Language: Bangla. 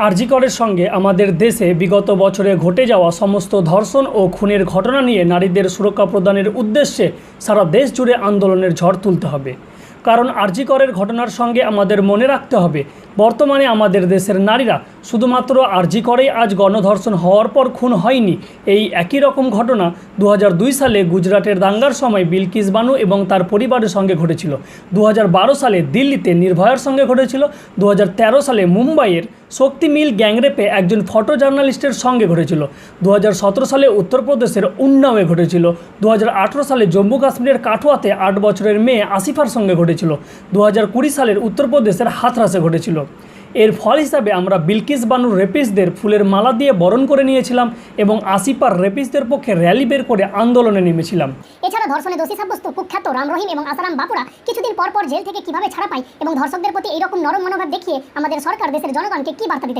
আরজি করের সঙ্গে আমাদের দেশে বিগত বছরে ঘটে যাওয়া সমস্ত ধর্ষণ ও খুনের ঘটনা নিয়ে নারীদের সুরক্ষা প্রদানের উদ্দেশ্যে সারা দেশ জুড়ে আন্দোলনের ঝড় তুলতে হবে। কারণ আরজি করের ঘটনার সঙ্গে আমাদের মনে রাখতে হবে, বর্তমানে আমাদের দেশের নারীরা শুধুমাত্র আরজি করেই আজ গণধর্ষণ হওয়ার পর খুন হয়নি। এই একই রকম ঘটনা 2002 সালে গুজরাটের দাঙ্গার সময় বিলকিস বানু এবং তার পরিবারের সঙ্গে ঘটেছিল। 2012 সালে দিল্লিতে নির্ভয়ার সঙ্গে ঘটেছিল। 2013 সালে মুম্বাইয়ের শক্তি মিল গ্যাংরেপে একজন ফটো জার্নালিস্টের সঙ্গে ঘটেছিল। 2017 সালে উত্তরপ্রদেশের উন্নাওয়ে ঘটেছিল। 2018 সালে জম্মু কাশ্মীরের কাঠুয়াতে 8 বছরের মেয়ে আসিফার সঙ্গে ঘটেছিল। 2020 সালের উত্তরপ্রদেশের হাথরাসে ঘটেছিল। এর ফল হিসাবে আমরা বিলকিস বানুর রেপিস্টদের ফুলের মালা দিয়ে বরণ করে নিয়েছিলাম এবং আসিফার রেপিস্টদের পক্ষে র্যালি বের করে আন্দোলনে নেমেছিলাম। এছাড়া ধর্ষণে দোষী সাব্যস্ত কুখ্যাত রাম রহিম এবং আসারাম বাপুরা কিছুদিন পর পর জেল থেকে কিভাবে ছাড়া পায় এবং ধর্ষকদের প্রতি এইরকম নরম মনোভাব দেখিয়ে আমাদের সরকার দেশের জনগণকে কি বার্তা দিতে